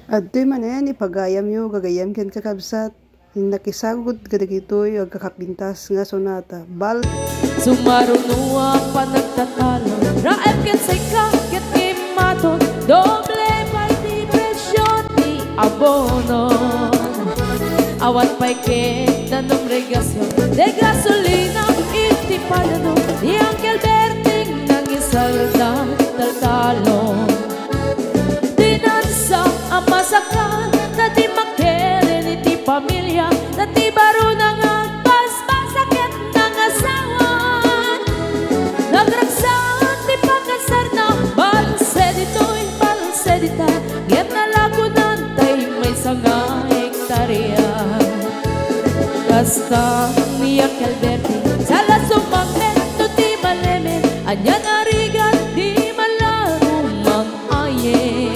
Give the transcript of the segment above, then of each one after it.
Adtoy man ni pagayam yo gagayam ken kakabsat nakisagod kadagitoy ag kakapintas nga sonata bal sumarunua pa nagtatalo raep ken say ket imaton doble pay di presyon ni abono awan pay ket danom regasyon de gasolina iti palano ni Uncle Berting nang isalda taltalon dinansa ang masakal na di makere ni ti pamilya na ti baro nang agpas-pasakit ng asawan nagragsan ti pagkasar na balse dito'y balse dita get na lagunan tay may sanga hektarya kasta ni Uncle Berting sala sumangmen no ti maleme anyan arigan di malarumang aye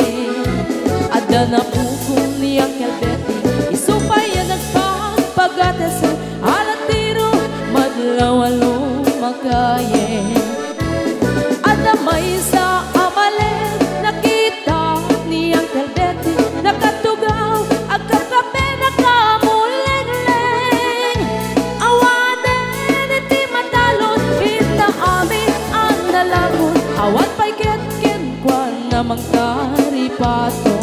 ada na pukong ni Uncle Berting isupay yan nagpapagatas alatiro madlawalo magaye ada may sa amale nakita ni Uncle Berting nakatugaw agkakape nakamuleng-leng awanen iti matalon kita amin ang nalagon awat pa'y ket-ken kwa namang karipaton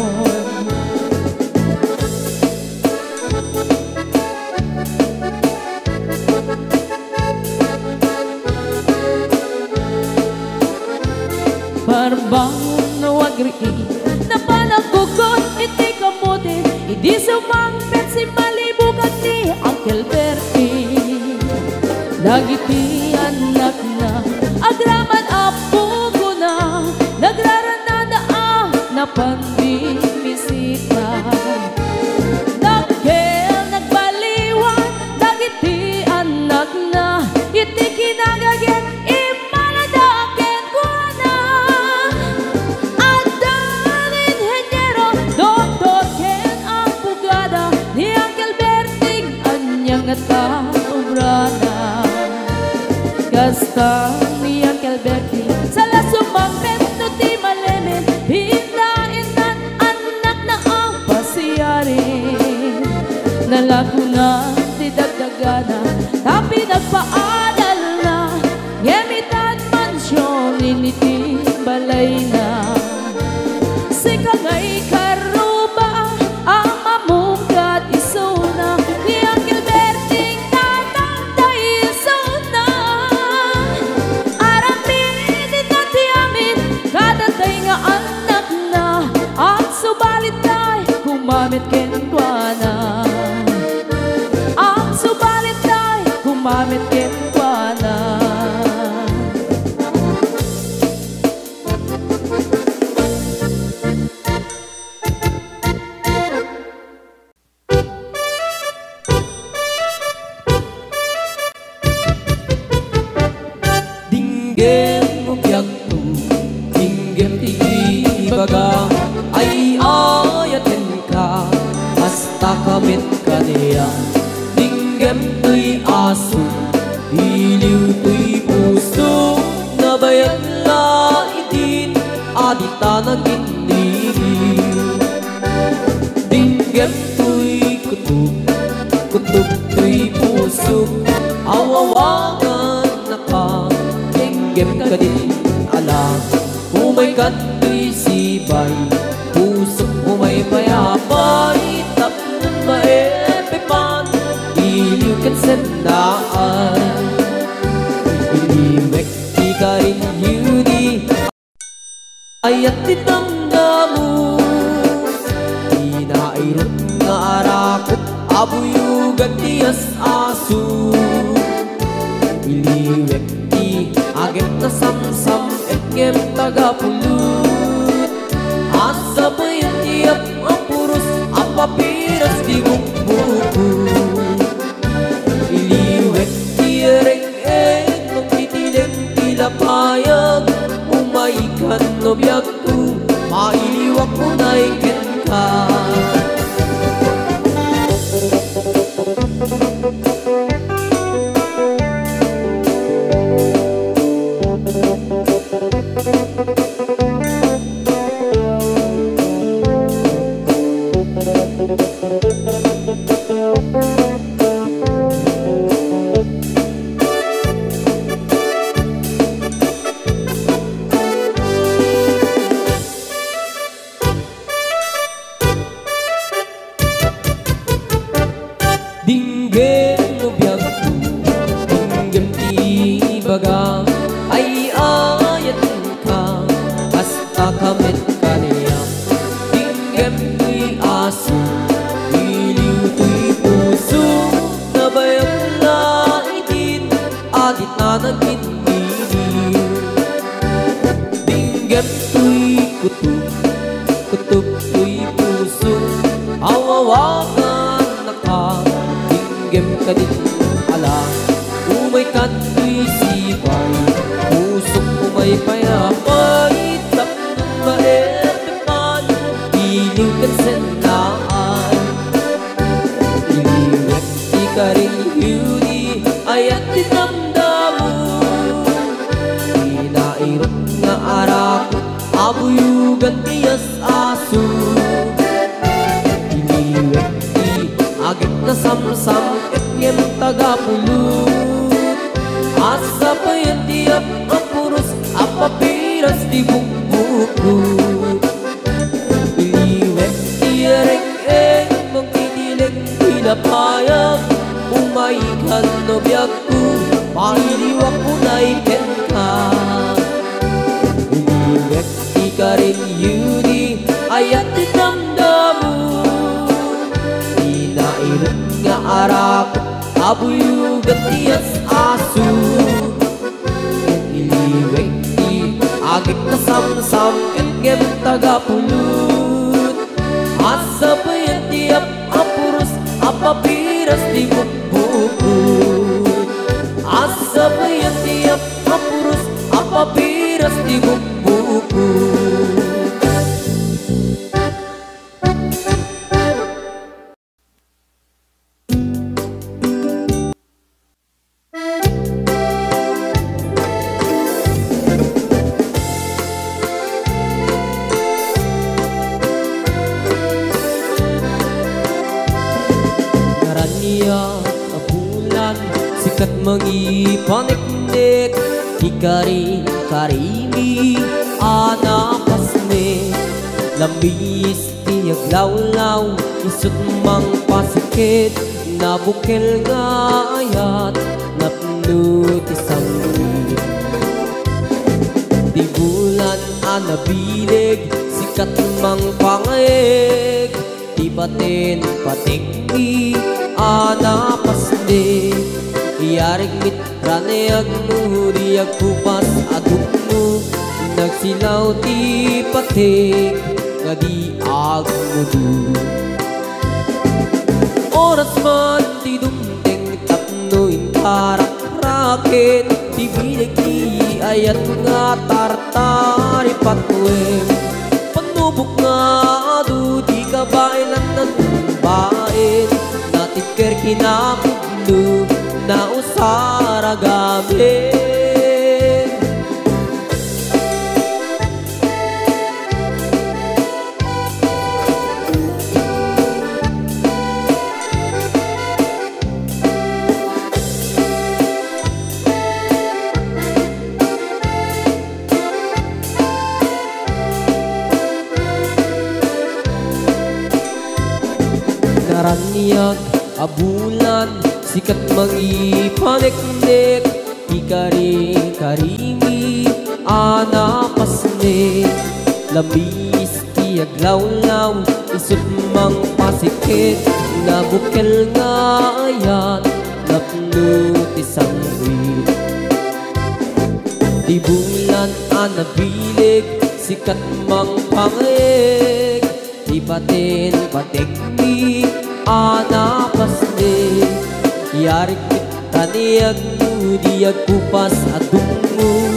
barbangon no agriin na panagkugot iti kamote hindi sumangpet si malibugan ni Uncle Berting dagiti anak na agraman apo ko na nagraranada na panbimisita dagkel nagbaliwan dagiti anak na iti kinagaget imaladaken ko na adan inhenyero doktor ken abogada ni Uncle Berting anyang ataobrana kasta ni Uncle Berting sala sumangpet no ti malemen hindain anak na ang pasiyari nalagunan ti dagdagana tapi nagpaadal na ngemitan mansyon initi balay na sikagay karuba ang mamungkat isuna ni Uncle Berting tatangtay isuna aramin inati amin kadatay nga anak na at subalit tay kumamit kenkwana ang subalit tay kumamit kenkwana dinggem mo biyagto dinggem ti baga ay ayatin ka hasta kamit ka niya dinggem to'y aso iliw to'y puso nabayag la itin adita nagindiriw dinggem to'y kutub kutub to'y puso awawagan na ka dinggem ka din ala umay ka to'y sibay puso umay mayapay tapnon maepepan iliw kan sendaan iliwek di ka rin yuni ayat tinamdamu inairot nga arakot abuyugan tiyas aso iliwek di agem na samsam etngem tagapulut asa bayan tiap ang puros ang papiras di bukbuku iliwek di reng-eng nung titileng tilapayag umaikan no biyagtu mailiwak mo na ikin ka Binggem to'y aso, iliw to'y puso, nabayang laitin, adit na nagkiniliw. Binggem to'y kutub, kutub to'y puso, awawagan na ka, binggem ka din ala. Umay ka to'y sibay, pusok umay payapay, tapnong maetepan, iliw kan senaan. Iliwek di ka rin huni, ayat dinamdamu, inairot nga arak, abuyugan tiyas aso. Iliwek di agit na samsam, etngem tagapulot, asa pa yan tiap ang puros, apapiras di bukbukut. Iliwek di ereng-eng, magtitilig pinapayag, umaikan no biyak ko, mailiwak ko na iken ka. Iliwek di ka rin yuni, ayat dinamdamu, inairot nga arak, abuyugan tiyas aso. Iliwek di agit na samsam, etngem tagapulot, asa pa yan tiap ang puros, apapiras di bukbukut. Asa pa yan tiap ang puros, apapiras di bukbukut. Sikat mangipaniknik, ikari karimi anapasne, lambis tiyag lawlaw, isut mang pasikit, nabukel nga ayat, napnut isang wit. Di bulan anabilig, sikat mang pangayeg, di batin patikni anapasne. Iyarig mitraneyag mo, diyag kupas aduk mo, nagsilaw ti patik, nga di agmudu. Oras man ti dumdeng, tapnoin karak-rakit, ti bilig ti ayat nga tartari patwem. Panubok nga adu, di kabailan ng bain, natiker kinakubno, na usara gabi. Naranyag abulan, sikat mangipaniknik, ikari karimi anapasne, lambis tiyag lawlaw, isut mang pasikit, nabukel nga ayat, napnut isang wit. Di bulan anabilig, sikat mang pangayeg, di batin patikni anapasne. Yarik taniyag mo, diyag kupas adung mo,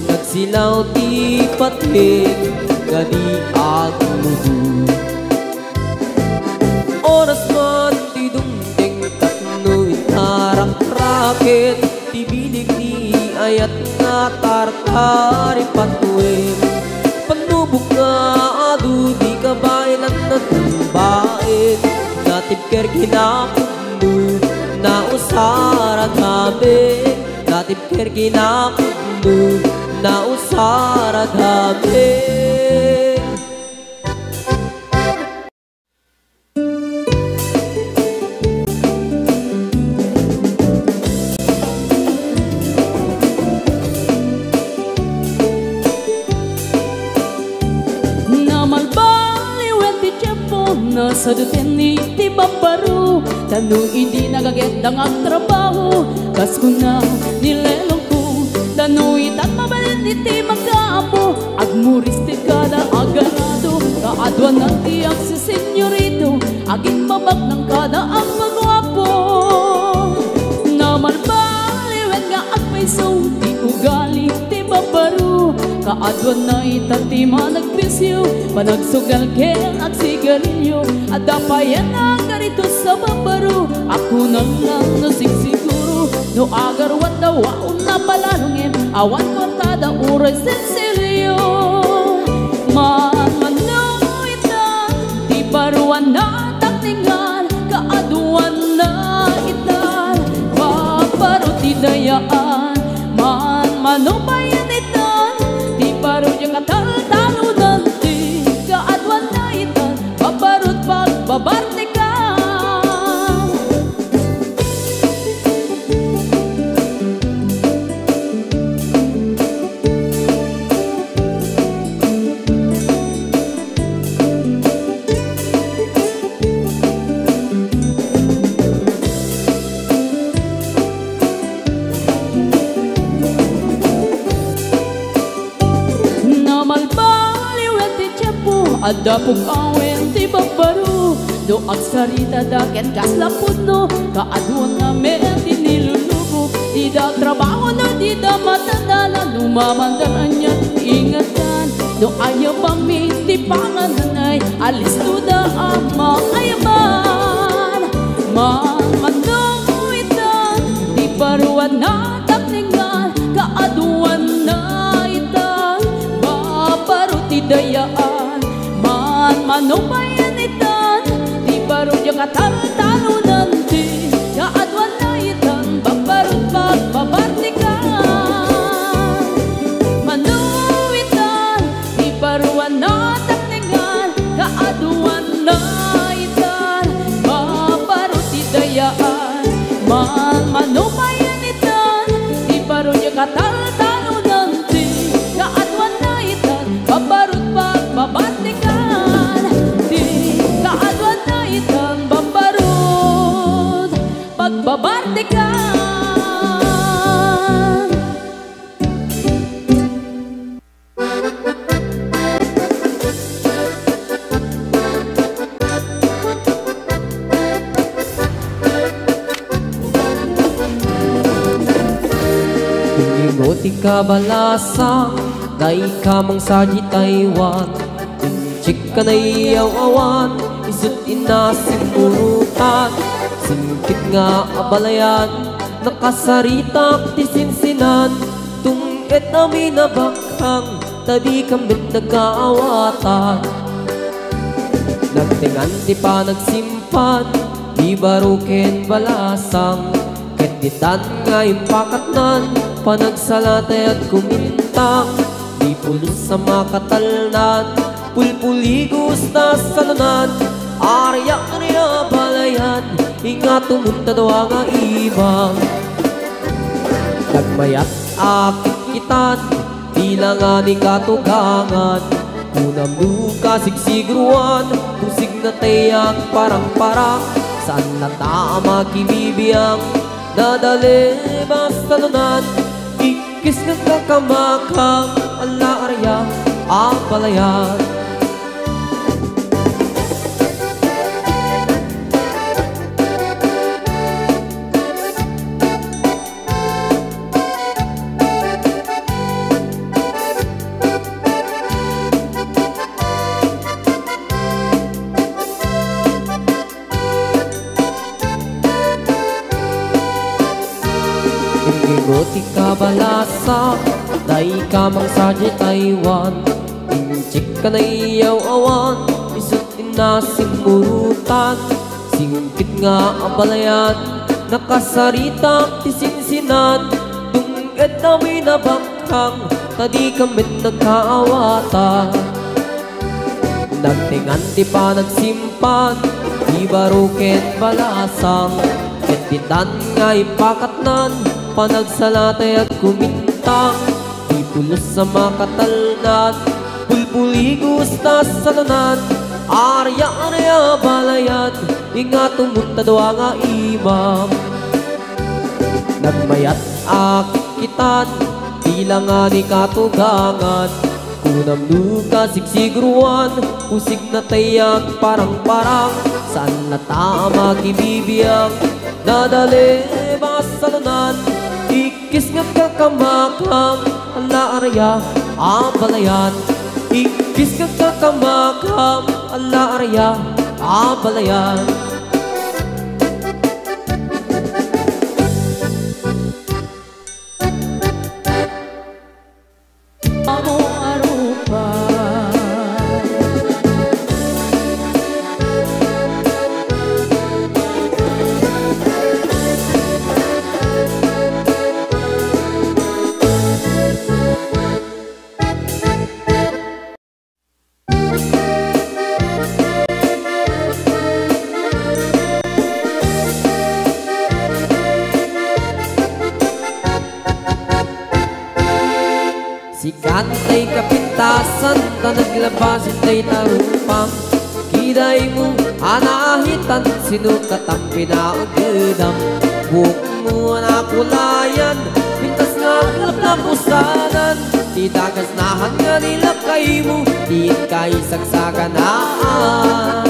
nagsilaw ti patik, gadi agmudu. Oras man ti dumdeng, tapnoin harak-rakit, ti bilig ni ayat nga tartari patwem. Panubok nga adu, di kabailan na tumbain, natibker kinakubno, na usara gabi, natibker kinakubno, na usara gabi. Namalbaliwet ti nasa duten iti babaro, tanong hindi nagaget ang trabaho. Kas ko na nilelong ko, tanong itat mabalin iti magkaapo. Agmuris ti kada aganado, kaadwan ng tiyak si senyorito, aging babak ng kada ang magwapo. Namalbaliwen nga agpaisong ti ugali ti babaro, kaadwan na itatima nagbisyo, panagsugal ken ag sigarilyo. Adapayan na garito sa babaro, ako nang nasigsiguro. No agarwat daw waon na palalungin, awan kortada uray sensilyo. Manmanoita, di baruan na takningan, kaaduan na itan, babaro ti dayaan. Manmanubayan itan, di baro yung katal-talunan, di kaaduan na itan, babarot pagbabarte ka. Adapog awen ti babaro, do agsarita daket kaslapod no, kaaduan nga men ti nilulubo. Di da trabaho no, di da matandala, numamandaran niya ingatan. Do ayaw pami ti pangananay, alis to da ama ayaman. Manmanuitan, di baruan na takningan, kaaduan na itan, babaro ti dayaan. Manubayan itan, di baro yung katal-talunan, di kaadwan na itan, babarot pagbabartikan. Manuitan, di baruan na takningan, kaadwan na itan, babarot idayaan. Manubayan itan, di baro yung katal-talunan, di kaadwan na itan, babarot pagbabartikan. Pagbabartikan. Ingo ti kabalasang, day kamang sa di Taiwan. Inchik ka na iyaw awan, isut inasimurutan. Singkit nga abalayan, nakasaritak ti sinsinan. Tungit namin na bakhang, tadi kambit nagkaawatan. Nagtingan ti pa nagsimpan, di baruken balasang. Ketitan nga impakatnan, panagsalatay at kumintang. Di pulos sa makatalnan, pulpuligos na salunan. Aryak na niya balayan, ingat tumunta daw ang ibang. Nagmayat akit kitan, tila nga ni katugangan. Unam duka sigsigruan, tusig na tayak parang-parang. Saan na tama kibibiyang, dadali basta lunan. Ikis ng kakamakang, ala arya ang balayan. Ingoti kabalasa, day kamang sa di Taiwan. Inchik ka na iyaw awan, isut inasimurutan. Singkit nga ang balayan, nakasaritak ti sinsinan. Tungit namin na bakhang, tadi kamit nagkaawatan. Nagtingan ti pa nagsimpan, di baruken balasang. Ketitan nga ipakatnan, panagsalatay at kumintang. Di pulos sa makatalnan, pulpuligos na salunan. Arya balayan ingat tumunta nga imam. Nagmayat akitan bilang nga ni katugangan. Kunam nuka sigsigruan usig na tayag parang-parang. Saan na tama kibibiyang nadali basalunan. Ikis nga kakamakam ala arya abalayan. Ikis nga kakamakam ala arya abalayan. Amo arupa Si kantay kapintasan ta naglabas itay tarupang. Kiday mo anahitan sinukat ang pinaagdam. Buhok mo nakulayan pintas nga aglap na pusanan. Di dagas nahan nga nilakay mo diin kay sagsaganaan.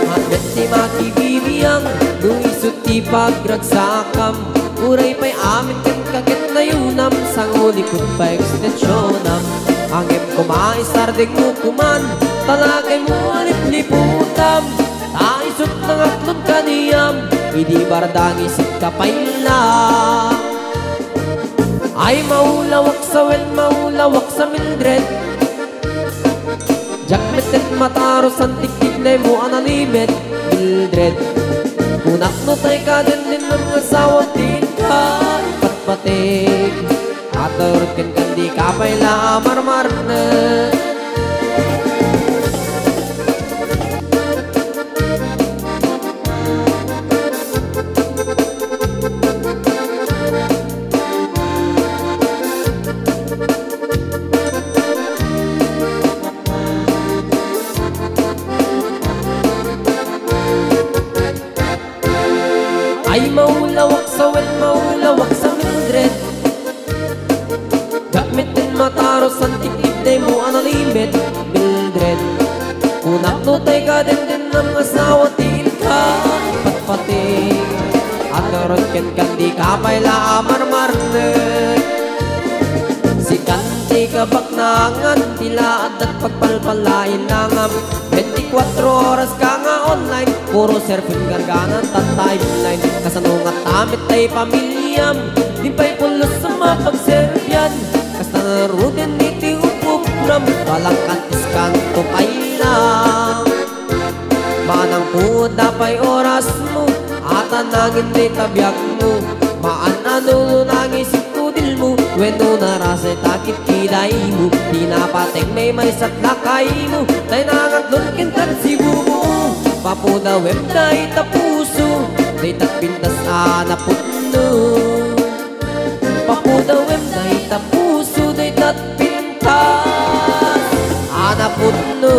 Hadet si makibibiyang nuisot ti pagragsakam. Uray pa'y amin kan kakit na yunam sang ulikod pa ekstensyonam. Angem kumaisardeg mo kuman talagay mo alit liputam. Taisot ng atlon kaniyam idi bardang isip kapay lang. Ay maulawak sa wen maulawak sa Mildred. Jakmetet mataros ang tiktik na mo analimet Mildred. Kunak no tay ka din ng asawang din ka patpatig. Aturot kan kandi kapay la marmar na. Ay maulawak sa wen maulawak sa Mildred. Gamitin mataros ang tiktik na mo analimit Mildred. Kunak no tay ka din ng asawa til ka patpating. At naroon kan di kapay la amarmarnet. Si kanti kabak nangan tila at pagpalpalain nangam. 24 oras ka nga online puro surfing garganan at timeline. Kasanungat tamit ay pamilyam di pa'y pulos sa mapagservyan. Kasta narudin iti upupram walang kantis kanto kailang. Manang puda pa'y oras mo at anangin di tabyak mo. Maan-ano nang isip kudil mo weno narasay takit kiday mo. Di napatek may marisat lakay mo tay nangaglon kintan si bubo. Papuda web na itapuso day tatpintas anaputno. Papuda web na itapuso day tatpintas anaputno.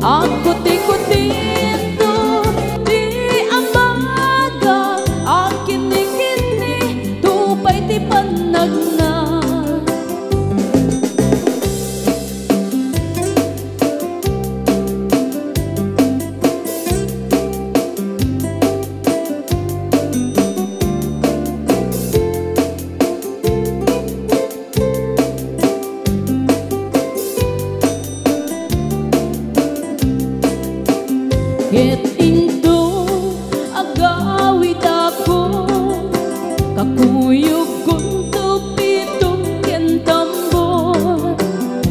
Ako ti-kutito, di amaga, akin ni-kini, tupay ti panagna. Ket into agawid ako, kakuyog kunto pitong kentambor,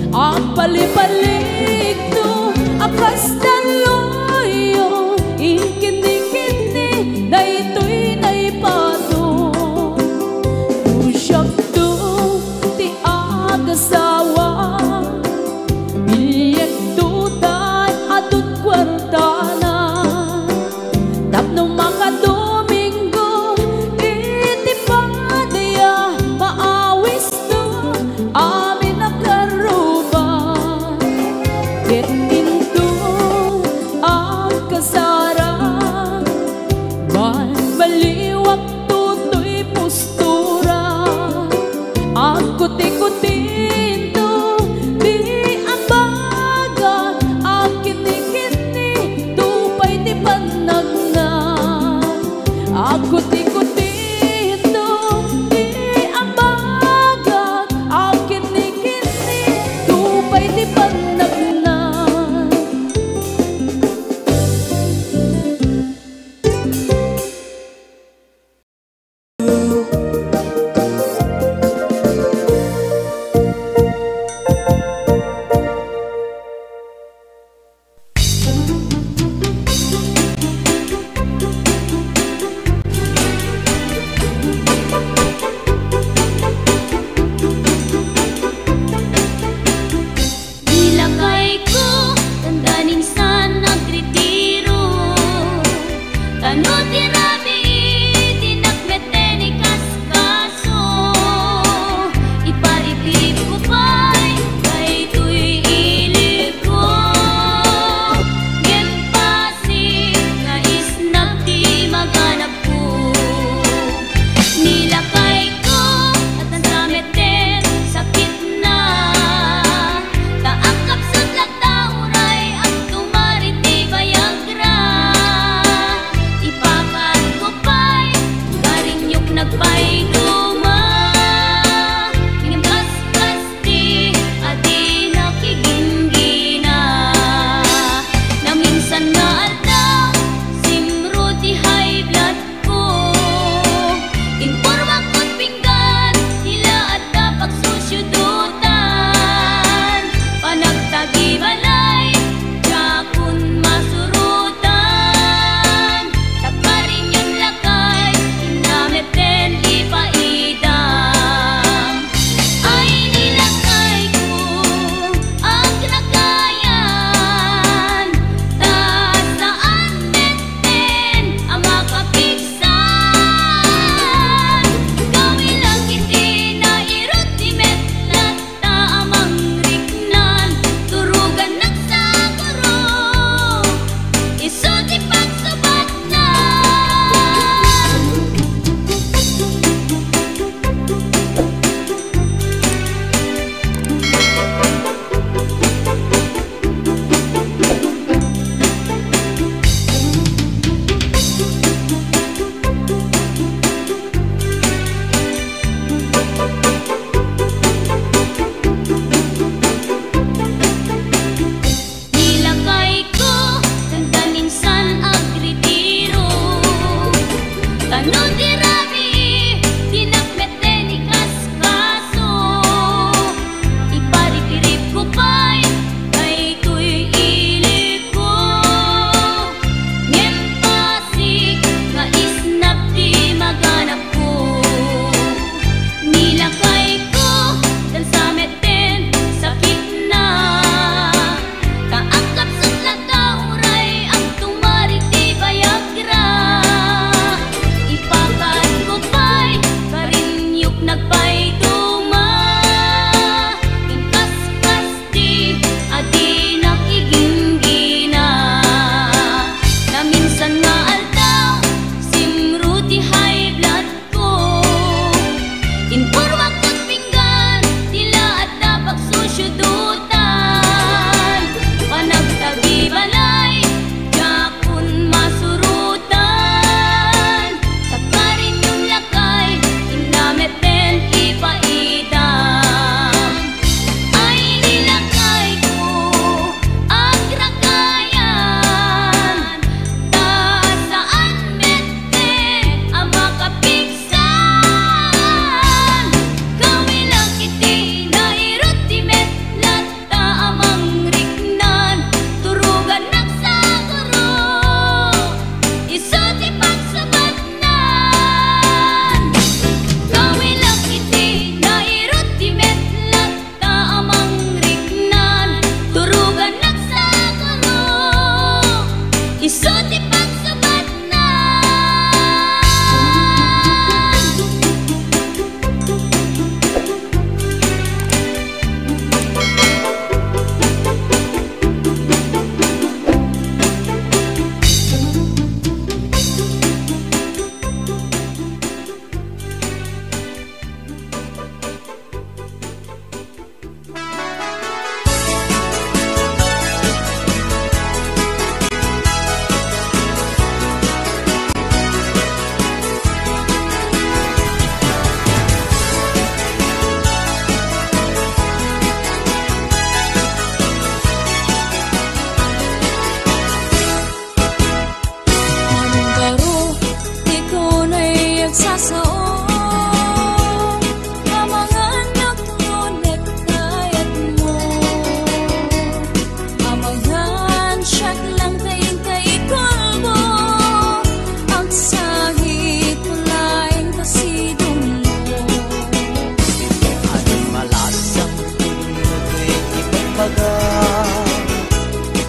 apali-palik to akas daloyo, inkini-kini daytoy naipato. Usyak to ti agasawa, bilyek to tan atut kwartana.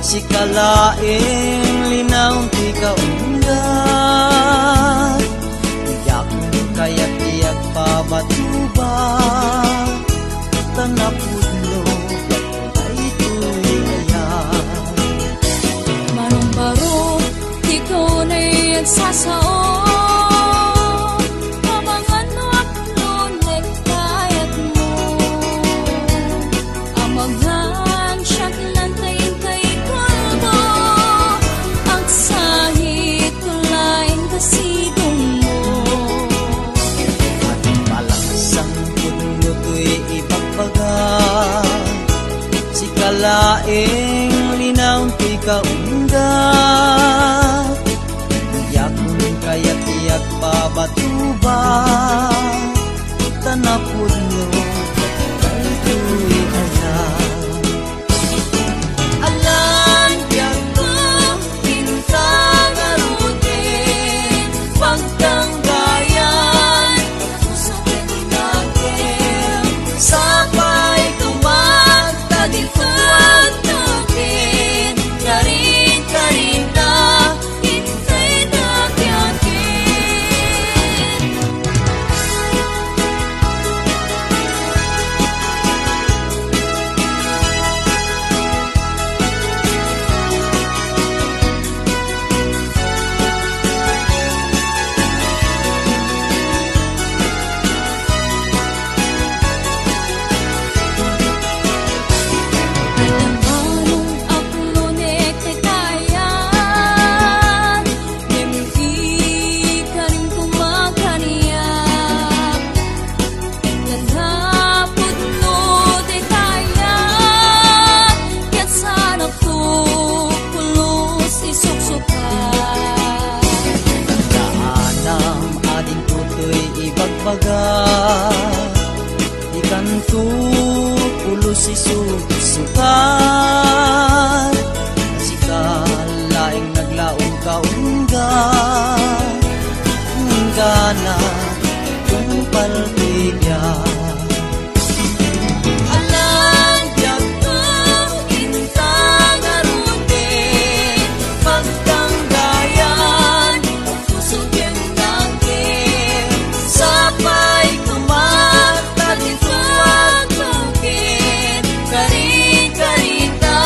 si kalaing linaw ti kaunggat, iyak kaya't iyak pabatuba, tanapudlo ay tuloy Marong-baro, di ko na'y nagsasao. Pamangan no aklo, nekayat mo. Amangan, siyak lantayin kay kulto. Ang sahit tulain kasidong mo. at malaksang pudlo to'y ipagpaga, si kalaing linaw ti kaunggat, iyak kaya't iyak pabatuba, tanapudlo ay tuloy alam yang ko bintang arutin, pagtanggayan susukin natin, sabay kumanta dito at tukin, karin karita hintay nagyakin. Alam anong aklo nektayan, hindi ka rin kumakaniyak. Naghanapod no dekayan, kaya't sana tukulos isuksukan. Kaanam ading tutoy ibagbaga, ikanto pulos isusukan, si kalaing naglaong kaunggat, gana tumpal bigyan. Alam yang ko bintang arutin, pagtanggayan susukin natin, sabay kumanta dito at tukin, karin karita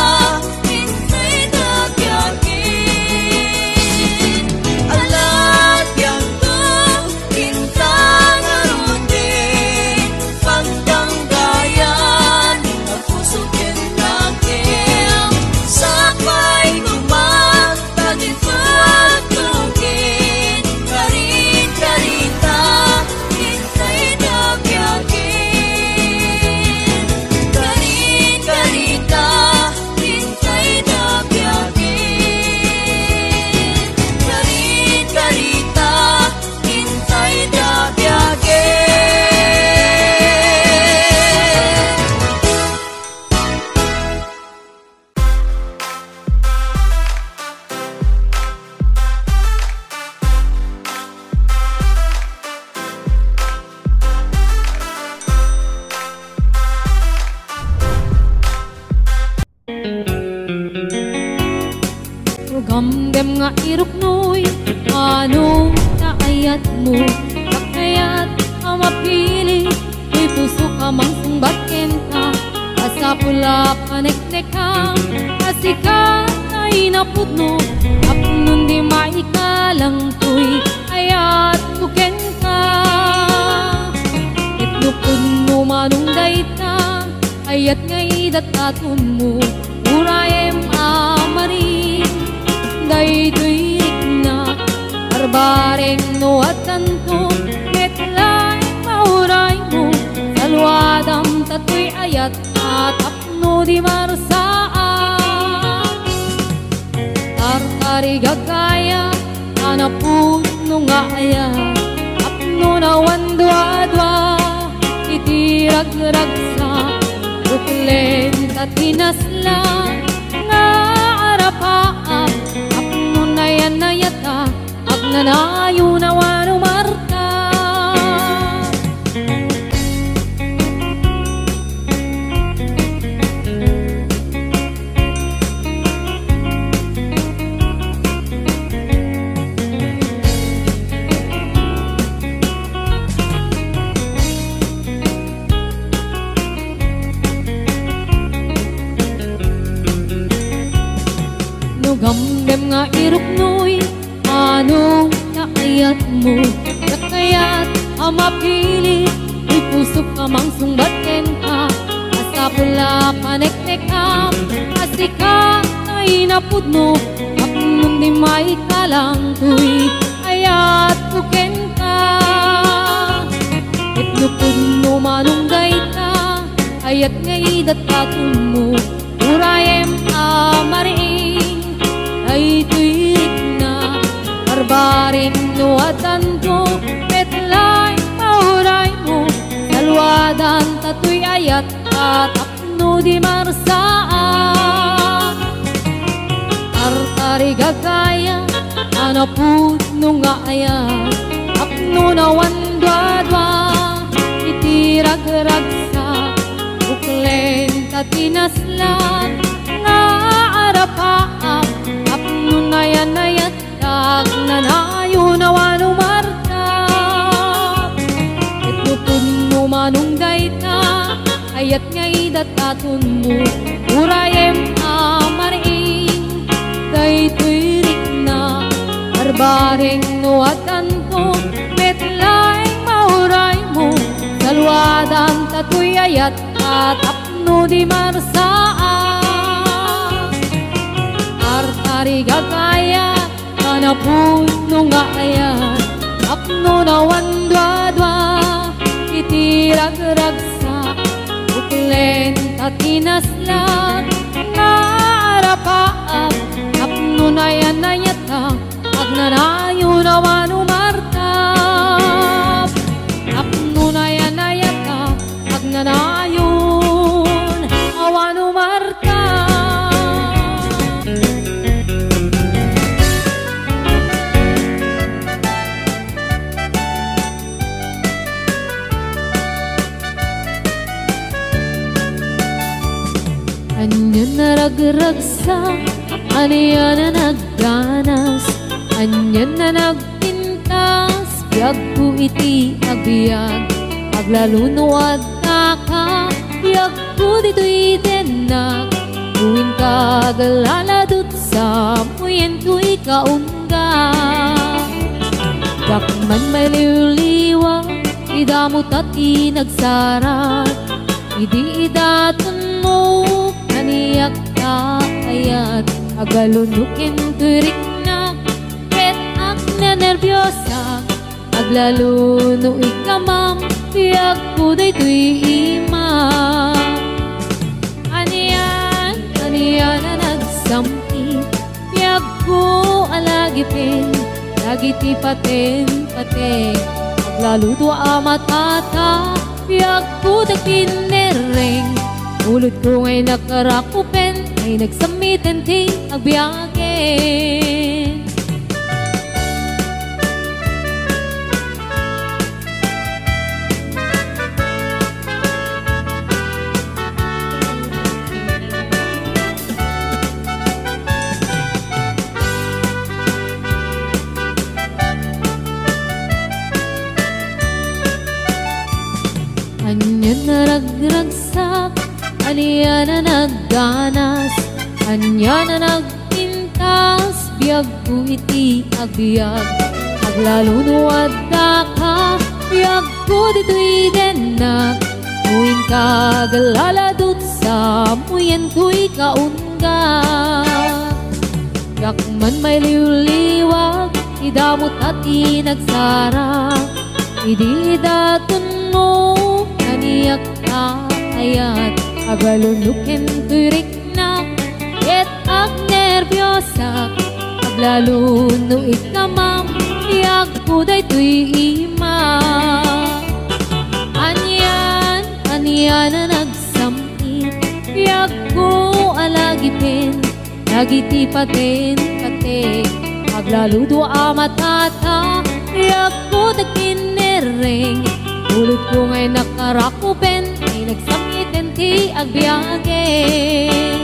hintay nagyakin. Alam yang ko bintang arutin, pagtanggayan susukin natin, sabay kumanta dito at tukin, karin karita hintay nagyakin. Karin karita hintay nagyakin. Karin karita hintay nagyakin. Gamgam nga iruknoy, anong naayat mo? Kakayat ang mapili, may puso ka mang sumbatin ka, asa pula paneknekang, asikat ay napudno, apnon di maikalang tuy, ayat buken ka. Itlupod mo manong dayta, ayat ngay datatun mo, urayem amarin. Daytoy na barbareng no at tanto, metlay mauray mo, salwadam tatoy ayat at apno di marasaan. Tartari gagaya, anapun no nga ayat, apno na wandwa-dwa, itirag-ragsa, uklen tatinaslan, nga arapaan, nayata agnanayo na wano marta. Gamgam nga irok noy, anong naayat mo? Nakayat ang mapili, uy pusok ka mang sumbaten ka. Asa pula panek-nek ka, asika na inapod mo. Apnon di may kalang tuy, ayat puken ka. Itlupod mo manunggay ka, ayat nga idatatun mo. Urayem amariing, ay tuwik na barbaring nuwatan ko. Petlay mauray mo, salwadan tatoy ayat at apno di marsaan. Artari gagaya, anapud no nga ayat, apno na wandwadwa, itirag-ragsa, buklen tatinaslan, nga arapaap, apno na yan ayat, tag nanayo na wanumartap. Itlupod mo manunggay ta, ayat nga idatatun mo. Urayem amariing, kay tuwirik na barbaring nuwatan ko. Metlay mauray mo, salwadan tatoy ayat at apno di marsaan. Artari gagaya, kanapuno nga ayat, apno na wandwadwa, itirag-ragsa, buklen tatinaslan, nga arapaap, apno na yan ayata, agnanayo na wanumartap. Apno na yan ayata, agnanayon wanumartap. Anya na ragragsa, anya na nagdanas, anya na nagpintas, biyag ko iti agbiag, aglalunuad na ka, biyag ko dito'y denak, tuwin ka galaladot sa muyen ko'y kaungga. Dakman may liwliwa, idamot at inagsarat, idi idatun mo, kaniyak ka ayat, agalunukin turik na, ket ak na nervyosa, aglaluno ikamam, biyag ko daytoy imam. Aniyan na nagsampi, biyag ko alagipin, lagiti paten, aglaluto amatata, biyag ko dagpinereng, ulod ko ngay nakarakupen, ay nagsamitin ti agbiyagen. Anya na ragragsak, anya na nagdanas, anya na nagpintas, biyag ko iti agbiag, aglalunuad na ka, biyag ko dito'y denak, muin ka galaladot sa muyen ko'y kaungga. Yakman may liwliwag, idamot at inagsara, idi datun mo, kaniyak ka ayat, agalunukin turik na, ket ag nervyosa, aglaluno ikamam, biyag ko daytoy imam. Anya na nagsampi, biyag ko alagipin, lagiti paten, aglaludo amatata, biyag ko dagpinereng, ulod ko ngay nakarakupen, ay nagsamitin ti agbiyagen.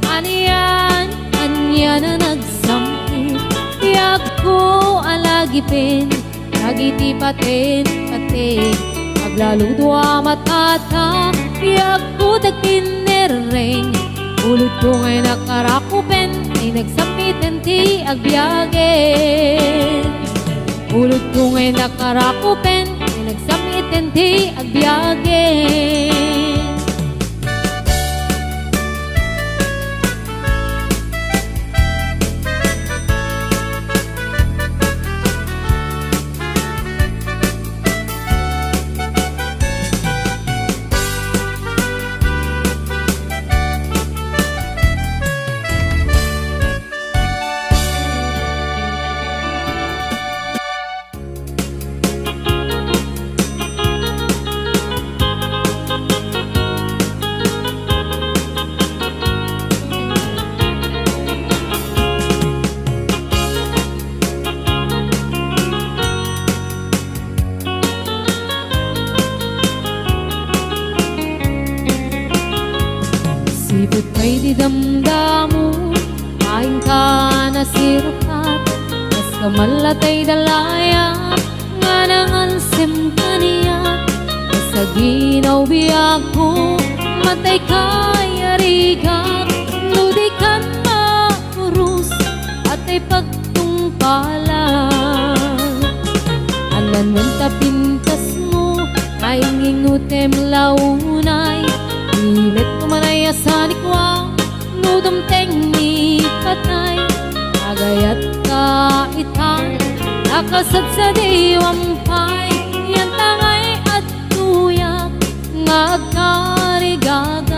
Anya na nagsampi, biyag ko alagipin, lagiti paten, aglaludo amatata, biyag ko dagpinereng, ulod ko ngay nakarakupen, ay pinagsampitan ti agbyage. Ulod ko ngay nakarakupen, pinagsampitan ti agbyage. Sipot kay di damdamu, kain ka na sirukat, kas kamalatay dalaya, nga nangalsim kaniya. Sa ginaw biyag ko, matay kay arigak, nudikan makurus, at ay pagtungpalan. Anan wanta pintas mo, kain ingutem launay, imet kumanay asanikwa, nudom tengni patay. Agayat ka itan, nakasad sa diwampay, yan tangay at tuyak, nga agkarigagay.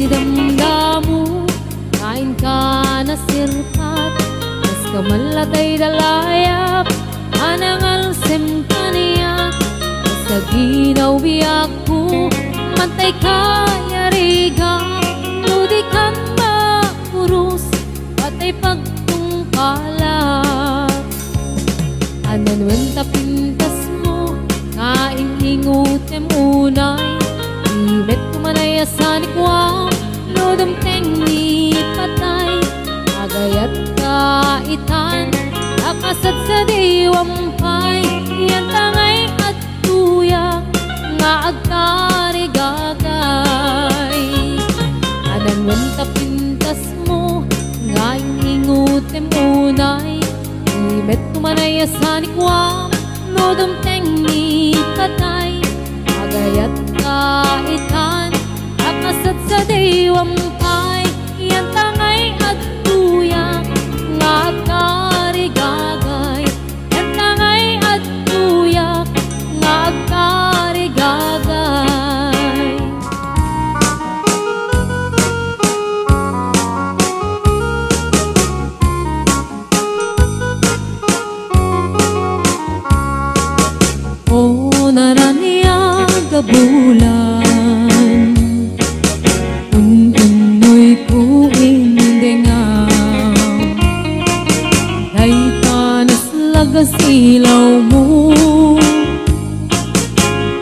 Damdamu, kain ka na sirpat, kas kamalatay dalayap, anangalsim kaniya. Sa ginaw biyag ko, mantay kaya riga, nudikan makurus, patay pagtungkalak. Anan wenta pintas mo, kain ingutem unay, imet kumanay asanikwa, nudom tengni patay. Agayat ka itan, nakasad sa diwampay, yan tangay at tuyak, nga agkarigagay. Anan wenta pintas mo, nga ingutem unay, imet kumanay asanikwa, nudom tengni patay. Agayat ka itan, nakasad sa diwampay, yan tangay at tuyak, nga agkarigagay. Yan tangay at tuyak, nga agkarigagay. O naraniya gabulan, unoy ko indengaw, day tanas lagas ilaw mo,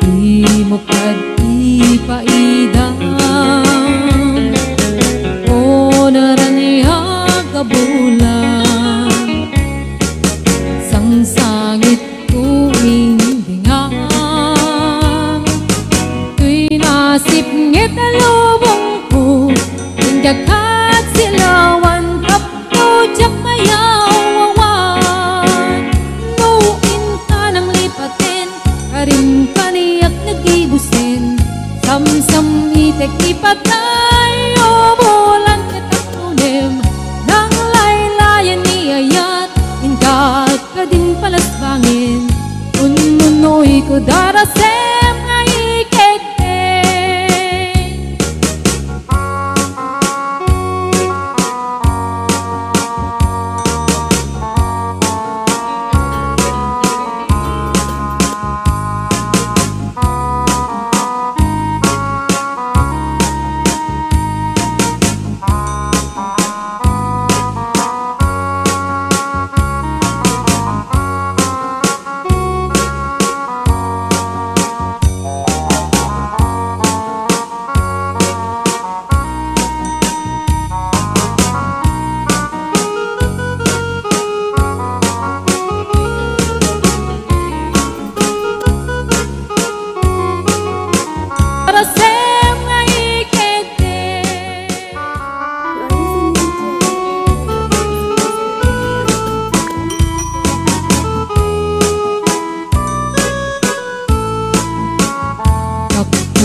di mo kad ipaidang. O naraniya gabulan, sang sangit ko indengaw, tuy nasip ngit alubong ko, jakat silawan tapno jak mayawawan. Nuin ka ng lipatin, karim kaniyak nagibusin, samsam itek ipatay, o bulan katatunim, nang laylayan ni ayat, inkat ka din palasbangin, ununoy ko darasem nga ikete.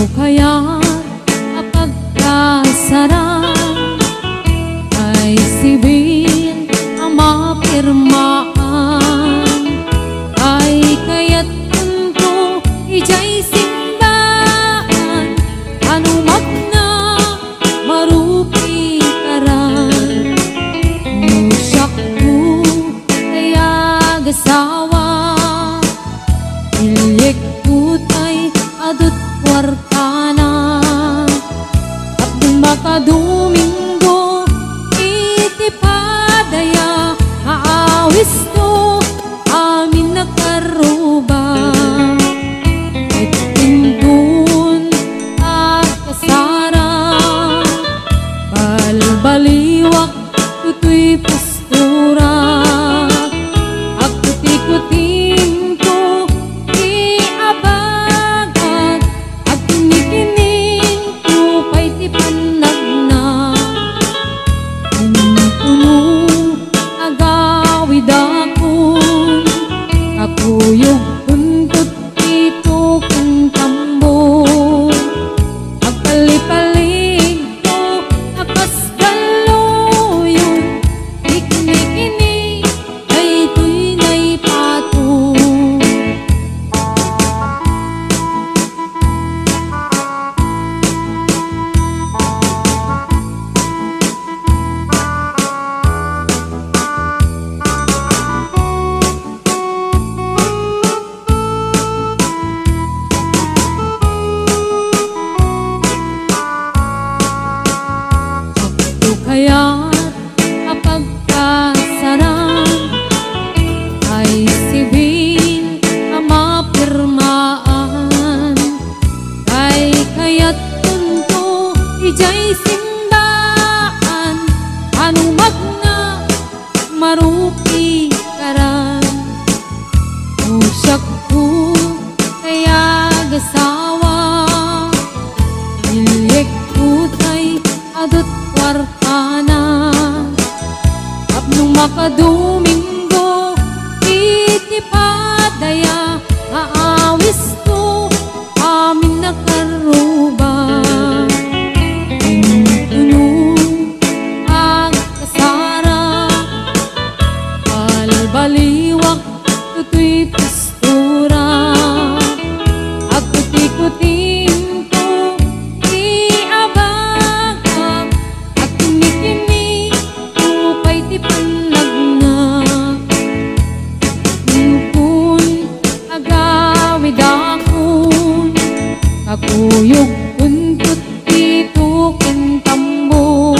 kaya kapagkasarang ay sibil ang mapirmaan, ay kaya't tunto ijay simbahan, anumat na marupi karan. Musyak ko kaya gasawa, ilik ko tay adut kwartana, at makadomingo iti padaya, aawis to amin nakaruba. Itindun at kasara, balbaliwak tutoy pastura, at kuti-kuting ko iabagad, at kinikining ko pa'y tipanag na. Tunong agawid akon, kakuyog buntot ito kang tambo, agpalipalig ko akas galuyon, ikini-kini ay tuy na'y patong. Ito kaya't kapagkasarang ay sibil ang mapirmaan, ay kaya't tunto ijay simbahan, anumat na marupi karan. Musyak ko kaya gasawa, ilik ko tay adut kwartana, tapnong makadomingo iti padaya, aawis to amin nakaruba. Tunong ang kasara, balbaliwak tutoy pastura, at kuti-kuting ko iabagag, at kini-kini ko pa'y tipanag na. Kung agawid akon, kakuyog buntot ito kang tambo,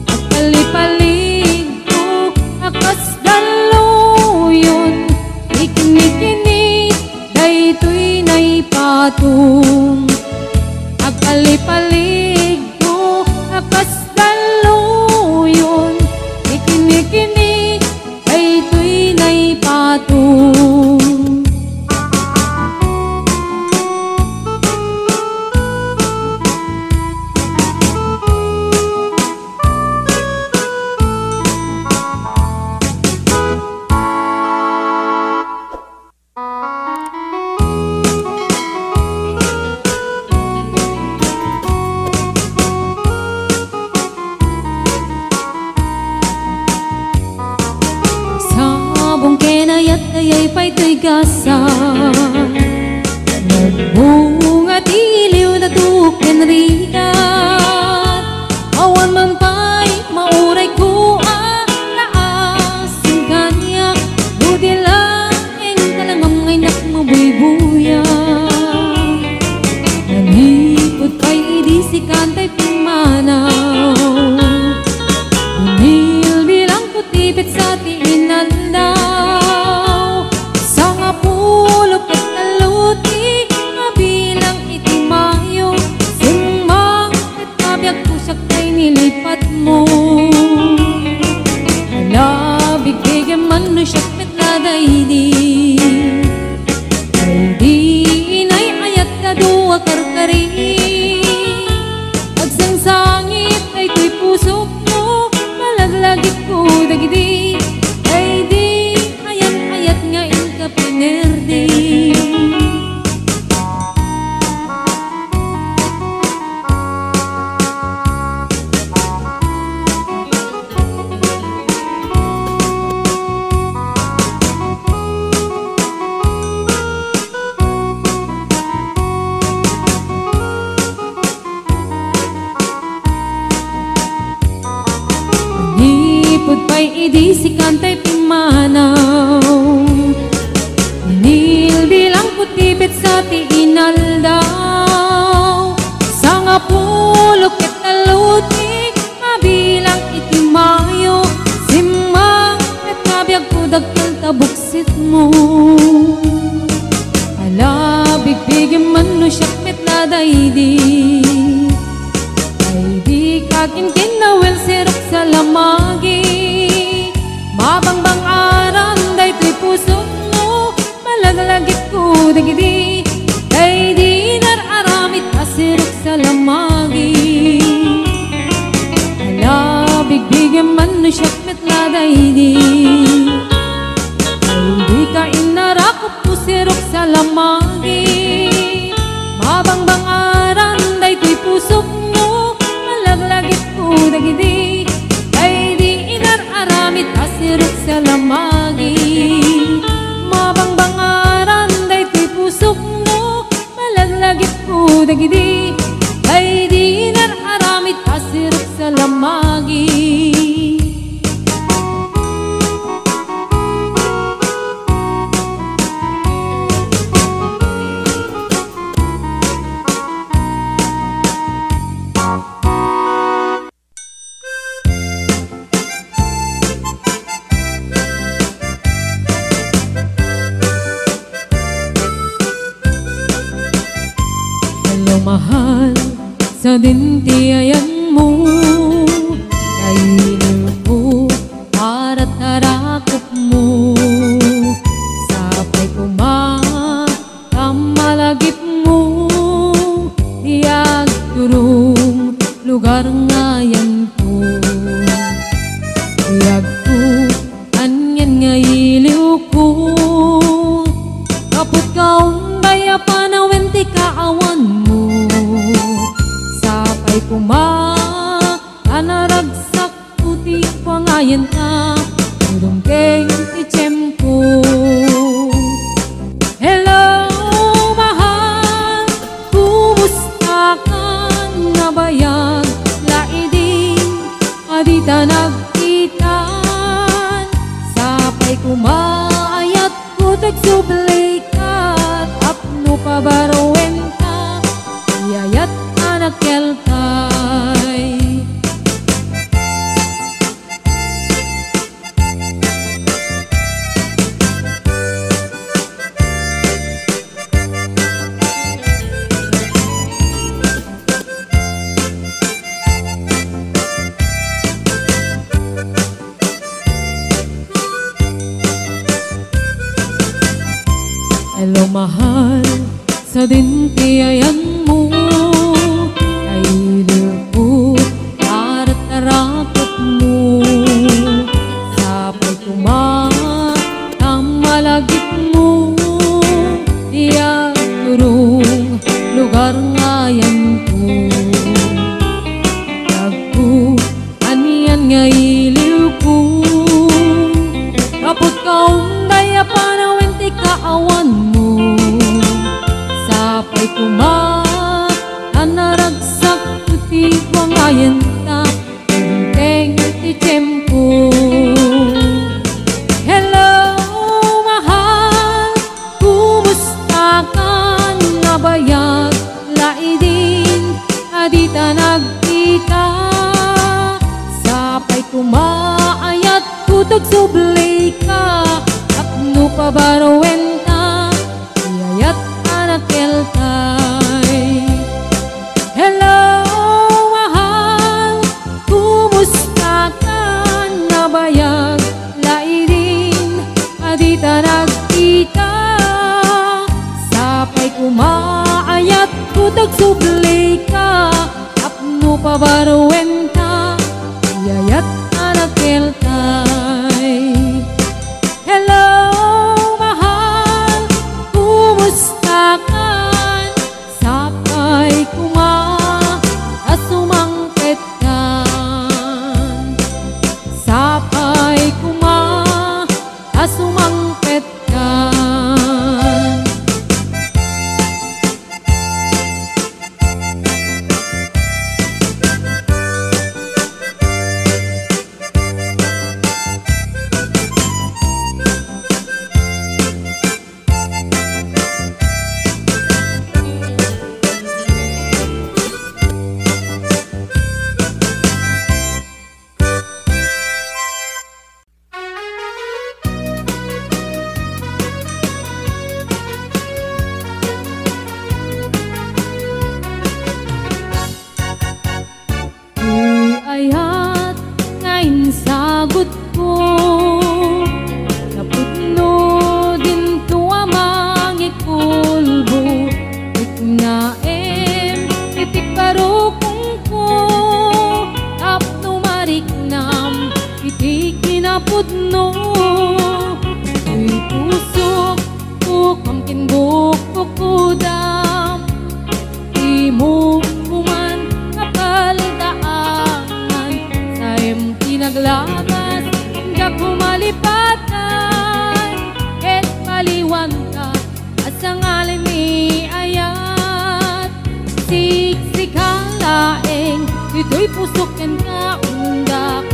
at palipalig ko akas galuyon, ikini-kini daytoy na'y patong. Agpalipalig ko akas galuyon, ikini-kini daytoy na'y patong. Sabong kenayat ayay pa'y to'y gasa, nagbunga tiliw na tuken rigat, awan man pa'y mauray ko naasin kanyak, buti lang kalangam ngay nakmabuybuya. Nanipot pa'y idisikan ta'y pimanaw, bilang kutipit sa tiinandaw, sa nga pulok at naluti, mabilang iti mayo, summa kay idisikan tay pimanaw. Inil bilang putibit sa tiinal daw. Sa nga pulo ket talutik mabilang itimayo. Simang ket kabyag ko dagkal tabuksit mo. Ala bigbigim man no siyak met ladaydi. Ay di kakin kinawel sirok sa lamagi. Mabangbang aran day to'y puso mo. Malagalagit ko dagidi. Ay di nararamit asirok sa lamagi. Ala bigbigim man no siyak met ladaydi. Ay di ka inarakot ko sirok sa lamagi. Mabangbang aran day to'y puso mo. Malaglagit ko dagidi. Ay di inararamit asirok sa lamagi. Mabangbang aran day to'y puso mo. Malaglagit ko dagidi. Ay di inararamit asirok sa lamagi. Hello mahal, sa dintiayan mo. Kainin ko para tarakop mo. Sapay kumamalagip mo. Iyag turong lugar ngayan ko. Iyag ko, anyan nga iliw ko. Kaput kaong baya panawin ti kaawan mo. Sapay anaragsak puti pangayan ka. Turong keng ti tiyempo. Hello mahal, kumusta ka? Nabayag laidin, adita nagkitan. Sapay kumaayat ko tagsublikat. Apno pabarowen ka, iyayat anak kelkay. Hello mahal, sa dintiayan mo. Kailiw ko para tarakot mo. Sapay kumamalagip mo. Iyag turong lugar ngayan ko. Tagko, aniyan nga iliw ko. Kaput kaong daya panawin ti kaawan mo. Sapay anaragsak puti wangayan ta. Teng ti tiyempo. Hello mahal, kumusta ka? Nabayag laidin, adita nagkita. Sapay kumaayat kutag sublay ka. Apno pabarowen ka, iyayat anak kelkay. Hello mahal, kumusta ka? Nabayag laidin, adita nagkita. Sapay kumaayat kutag sublay ka. Apno pabarowen ka, iyayat anak kelkay. Hello mahal, kumusta ka? Sapay asumangpet ka. Sapay asumangpet ka. Siksikalaeng ito'y pusok yan kaundak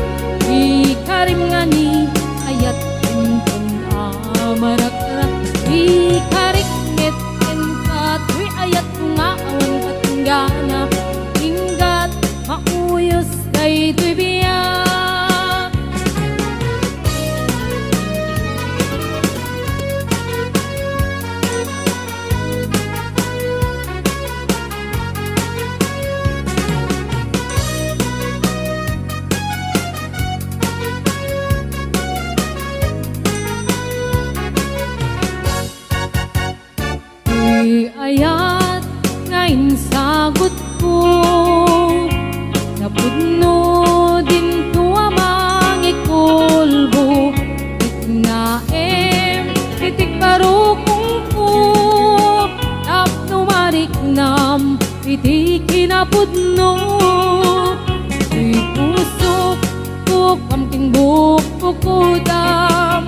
ikarim nga ni ayat kuntun amarak-rak ikarikmet ken kato'y ayat nga awan katinggana inggat mauyos kay to'y biyak. Ayat ngayon sagot ko napudno din tuwa mangikulbo itnaem itik barukong ko tapno mariknam itik kinapudno di pusok ko kamking bukko ko dam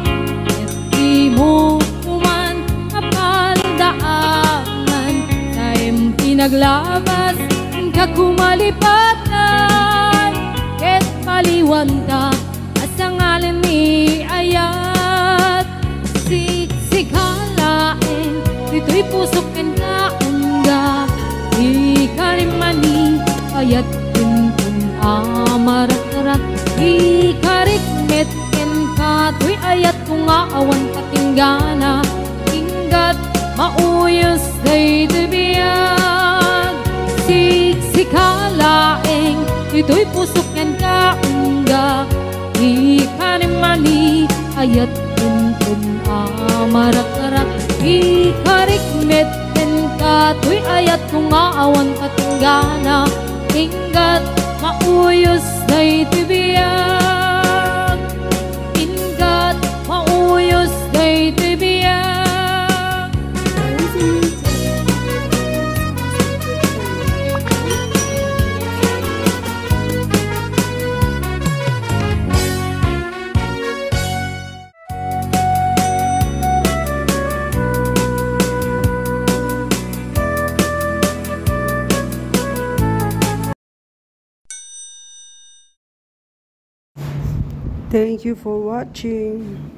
iti mo kuman kapaldaan taim pinaglabas ka kumalipatan ket paliwanta asangalan ni ayat siksikalaen dito'y pusok ken kaunda ikarimani ayat kuntun amarak-rak ikarikmet ken kato'y ayat kung aawan katinggana inggat mauyos day tibiyag siksikalaeng ito'y pusok yan kaunda ikarimani ayat kuntun amarak-rak ikarikmet ken kato'y ayat kung aawan katinggana inggat mauyos day tibiyag inggat mauyos day tibiyag. Thank you for watching.